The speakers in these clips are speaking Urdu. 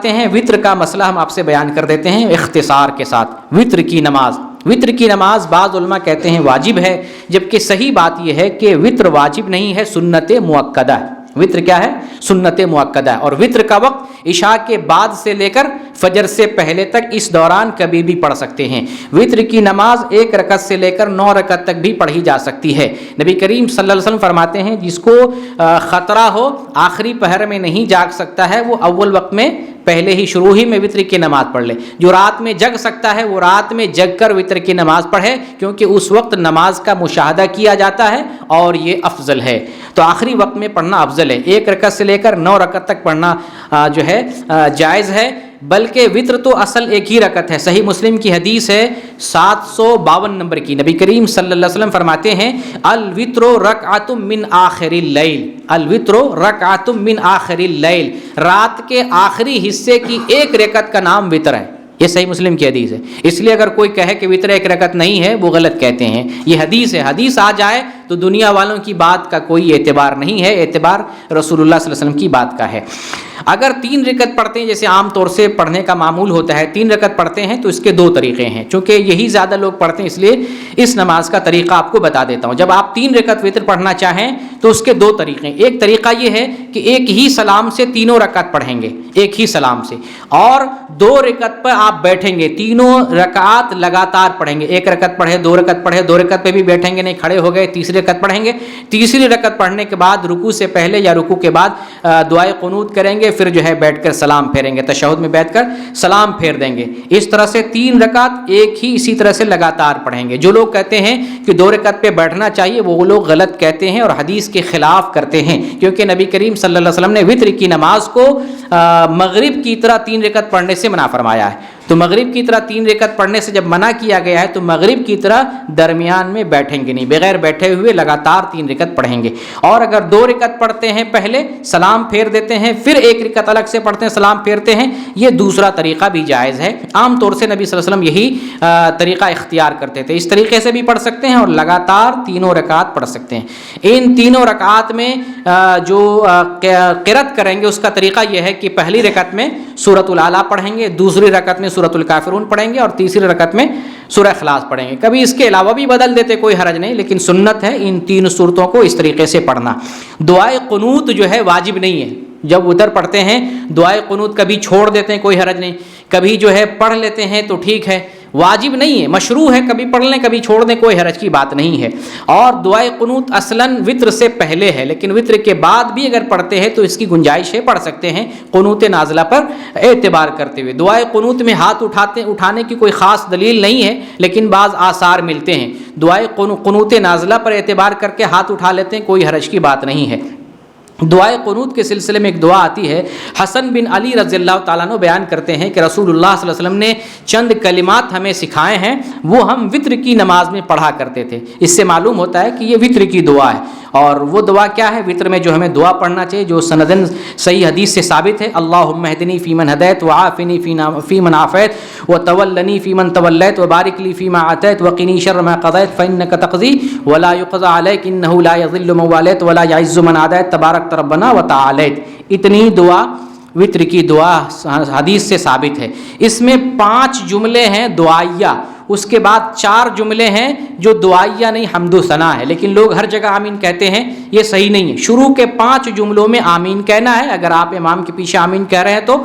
فرماتے ہیں وطر کا مسئلہ ہم آپ سے بیان کر دیتے ہیں اختصار کے ساتھ۔ وطر کی نماز بعض علماء کہتے ہیں واجب ہے، جبکہ صحیح بات یہ ہے کہ وطر واجب نہیں ہے، سنت مؤکدہ ہے۔ وطر کیا ہے؟ سنت مؤکدہ ہے، اور وطر کا وقت عشاء کے بعد سے لے کر فجر سے پہلے تک، اس دوران کبھی بھی پڑھ سکتے ہیں۔ وطر کی نماز 1 رکعت سے لے کر 9 رکعت تک بھی پڑھی جا سکتی ہے۔ نبی کریم صلی اللہ علیہ وسلم فرماتے ہیں جس کو خطرہ ہو آخری پہر میں نہیں جاگ سکتا ہے، وہ اول وقت میں پہلے ہی شروع ہی میں وطر کی نماز پڑھ لے۔ جو رات میں جگ سکتا ہے وہ رات میں جگ کر وطر کی نماز پڑھے، کیونکہ اس وقت نماز کا مشاہدہ کیا جاتا ہے اور یہ افضل ہے۔ تو آخری وقت میں پڑھنا افضل ہے۔ 1 رکعت سے لے کر 9 رکعت تک پڑھنا جو ہے جائز ہے، بلکہ وطر تو اصل ایک ہی رکعت ہے۔ صحیح مسلم کی حدیث ہے 752 نمبر کی، نبی کریم صلی اللہ علیہ وسلم فرماتے ہیں الوطر رکعۃ من آخر اللیل، الوطر رکعۃ من آخر اللیل، رات کے آخری حصے کی 1 رکعت کا نام وطر ہے۔ یہ صحیح مسلم کی حدیث ہے۔ اس لیے اگر کوئی کہے کہ وطر 1 رکعت نہیں ہے، وہ غلط کہتے ہیں۔ یہ حدیث ہے، حدیث آ جائے تو دنیا والوں کی بات کا کوئی اعتبار نہیں ہے، اعتبار رسول اللہ صلی اللہ علیہ وسلم کی بات کا ہے۔ اگر 3 رکعت پڑھتے ہیں، جیسے عام طور سے پڑھنے کا معمول ہوتا ہے، 3 رکعت پڑھتے ہیں تو اس کے 2 طریقے ہیں۔ چونکہ یہی زیادہ لوگ پڑھتے ہیں، اس لیے اس نماز کا طریقہ آپ کو بتا دیتا ہوں۔ جب آپ 3 رکعت وطر پڑھنا چاہیں تو اس کے 2 طریقے ہیں۔ ایک طریقہ یہ ہے کہ ایک ہی سلام سے تینوں رکعت پڑھیں گے، ایک ہی سلام سے، اور 2 رکعت پر آپ بیٹھیں گے، تینوں رکعات لگاتار پڑھیں گے۔ 1 رکعت پڑھے، 2 رکعت پڑھے، 2 رکعت پہ بھی بیٹھیں گے نہیں، کھڑے ہو گئے، تیسری رکعت پڑھیں گے۔ تیسری رکعت پڑھنے کے بعد رکوع سے پہلے یا رکوع کے بعد دعائے قنوت کریں گے، پھر جو ہے بیٹھ کر سلام پھیریں گے، تشہد میں بیٹھ کر سلام پھیر دیں گے۔ اس طرح سے 3 رکعت ایک ہی اسی طرح سے لگاتار پڑھیں گے۔ جو لوگ کہتے ہیں کہ 2 رکعت پہ بیٹھنا چاہیے، وہ لوگ غلط کہتے ہیں اور حدیث کے خلاف کرتے ہیں، کیونکہ نبی کریم صلی اللہ علیہ وسلم نے وطر کی نماز کو مغرب کی طرح 3 رکعت پڑھنے سے منع فرمایا ہے۔ تو مغرب کی طرح 3 رکعت پڑھنے سے جب منع کیا گیا ہے تو مغرب کی طرح درمیان میں بیٹھیں گے نہیں، بغیر بیٹھے ہوئے لگاتار 3 رکعت پڑھیں گے۔ اور اگر 2 رکعت پڑھتے ہیں، پہلے سلام پھیر دیتے ہیں، پھر 1 رکعت الگ سے پڑھتے ہیں، سلام پھیرتے ہیں، یہ دوسرا طریقہ بھی جائز ہے۔ عام طور سے نبی صلی اللہ علیہ وسلم یہی طریقہ اختیار کرتے تھے۔ اس طریقے سے بھی پڑھ سکتے ہیں اور لگاتار 3 رکعت پڑھ سکتے ہیں۔ ان 3 رکعات میں جو قرات کریں گے اس کا طریقہ یہ ہے کہ پہلی رکعت میں سورۃ الاعلیٰ پڑھیں گے، دوسری رکعت میں سورۃ الکافرون پڑھیں گے، اور تیسری رکعت میں سورہ اخلاص پڑھیں گے۔ کبھی اس کے علاوہ بھی بدل دیتے، کوئی حرج نہیں، لیکن سنت ہے ان 3 صورتوں کو اس طریقے سے پڑھنا۔ دعائے قنوت جو ہے واجب نہیں ہے۔ جب ادھر پڑھتے ہیں دعائے قنوت کبھی چھوڑ دیتے ہیں، کوئی حرج نہیں، کبھی جو ہے پڑھ لیتے ہیں تو ٹھیک ہے، واجب نہیں ہے، مشروع ہے، کبھی پڑھ لیں کبھی چھوڑ دیں، کوئی حرج کی بات نہیں ہے۔ اور دعائے قنوت اصلاً وطر سے پہلے ہے، لیکن وطر کے بعد بھی اگر پڑھتے ہیں تو اس کی گنجائش ہے، پڑھ سکتے ہیں قنوت نازلہ پر اعتبار کرتے ہوئے۔ دعائے قنوت میں ہاتھ اٹھانے کی کوئی خاص دلیل نہیں ہے، لیکن بعض آثار ملتے ہیں۔ دعائے قنوت نازلہ پر اعتبار کر کے ہاتھ اٹھا لیتے ہیں، کوئی حرج کی بات نہیں ہے۔ دعائے قنوت کے سلسلے میں ایک دعا آتی ہے، حسن بن علی رضی اللہ تعالیٰ عنہ بیان کرتے ہیں کہ رسول اللہ صلی اللہ علیہ وسلم نے چند کلمات ہمیں سکھائے ہیں، وہ ہم وطر کی نماز میں پڑھا کرتے تھے۔ اس سے معلوم ہوتا ہے کہ یہ وطر کی دعا ہے۔ اور وہ دعا کیا ہے؟ وطر میں جو ہمیں دعا پڑھنا چاہیے، جو سندن صحیح حدیث سے ثابت ہے، اللہم اہدنی فیمن ہدیت وعافنی فیمن عافیت وتولنی فیمن تولیت وبارک لی فیما اعطیت وقنی شر ما قضیت فانک تقضی ولا یقضی علیک انہ لا یذل من والیت ولا یعز من عادیت تبارک ربنا وتعالیت۔ اتنی دعا وطر کی دعا حدیث سے ثابت ہے۔ اس میں 5 جملے ہیں دعائیہ، اس کے بعد 4 جملے ہیں جو دعائیہ نہیں حمد و ثنا ہے، لیکن لوگ ہر جگہ آمین کہتے ہیں، یہ صحیح نہیں ہے۔ شروع کے 5 جملوں میں آمین کہنا ہے اگر آپ امام کے پیچھے آمین کہہ رہے ہیں تو،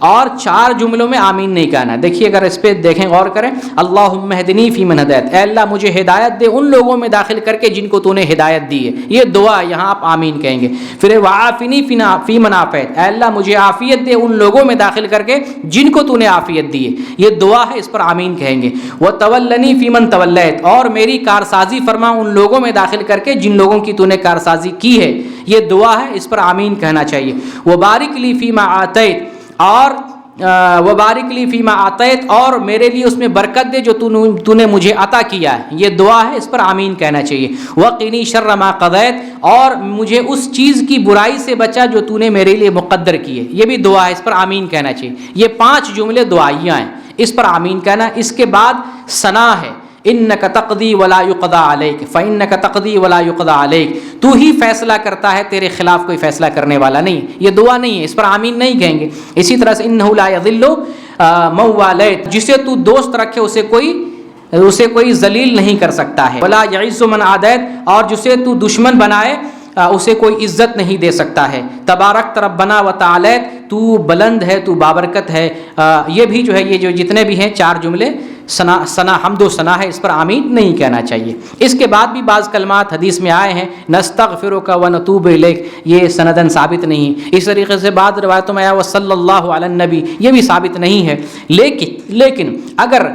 اور 4 جملوں میں آمین نہیں کہنا ہے۔ دیکھیے اگر اس پہ دیکھیں غور کریں، اللہم اہدنی فیمن ہدیت، اے اللہ مجھے ہدایت دے ان لوگوں میں داخل کر کے جن کو تو نے ہدایت دی ہے، یہ دعا یہاں آپ آمین کہیں گے۔ پھر وعافنی فیمن عافیت، اے اللہ مجھے عافیت دے ان لوگوں میں داخل کر کے جن کو تو نے عافیت دی ہے، یہ دعا ہے، اس پر آمین کہیں گے۔ وتولنی فیمن تولیت، اور میری کارسازی فرما ان لوگوں میں داخل کر کے جن لوگوں کی تو نے کارسازی کی ہے، یہ دعا ہے، اس پر آمین کہنا چاہیے۔ وبارک لی فیما اعطیت، اور وبارک لی فیما اعطیت، اور میرے لیے اس میں برکت دے جو تو نے مجھے عطا کیا ہے، یہ دعا ہے، اس پر آمین کہنا چاہیے۔ وقنی شر ما قضیت، اور مجھے اس چیز کی برائی سے بچا جو تو نے میرے لیے مقدر کی ہے، یہ بھی دعا ہے، اس پر آمین کہنا چاہیے۔ یہ 5 جملے دعائیاں ہیں، اس پر آمین کہنا۔ اس کے بعد ثنا ہے، انک تقضی ولا یقضی علیک فانک تقضی ولا یقضی علیک، تو ہی فیصلہ کرتا ہے، تیرے خلاف کوئی فیصلہ کرنے والا نہیں۔ یہ دعا نہیں ہے، اس پر آمین نہیں کہیں گے۔ اسی طرح سے انہ لا یضل من والیت، جسے تو دوست رکھے اسے کوئی ذلیل نہیں کر سکتا ہے۔ ولا یعز من عادیت، اور جسے تو دشمن بنائے اسے کوئی عزت نہیں دے سکتا ہے۔ تبارک ربنا و تعالیت، تو بلند ہے، تو بابرکت ہے۔ یہ بھی جو ہے، یہ جو جتنے بھی ہیں 4 جملے ثنا حمد و ثنا ہے، اس پر آمین نہیں کہنا چاہیے۔ اس کے بعد بھی بعض کلمات حدیث میں آئے ہیں، نستغفرک و نتوب الیک، یہ سندن ثابت نہیں۔ اس طریقے سے بعض روایتوں میں آیا وصلی اللہ علی النبی، یہ بھی ثابت نہیں ہے۔ لیکن اگر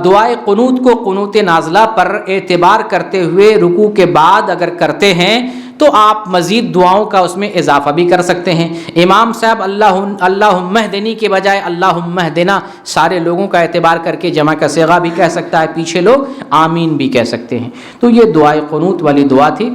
دعائے قنوت کو قنوت نازلہ پر اعتبار کرتے ہوئے رکوع کے بعد اگر کرتے ہیں تو آپ مزید دعاؤں کا اس میں اضافہ بھی کر سکتے ہیں۔ امام صاحب اللہم اہدنی کے بجائے اللہم اہدنا سارے لوگوں کا اعتبار کر کے جمع کا صیغہ بھی کہہ سکتا ہے، پیچھے لوگ آمین بھی کہہ سکتے ہیں۔ تو یہ دعائے قنوت والی دعا تھی۔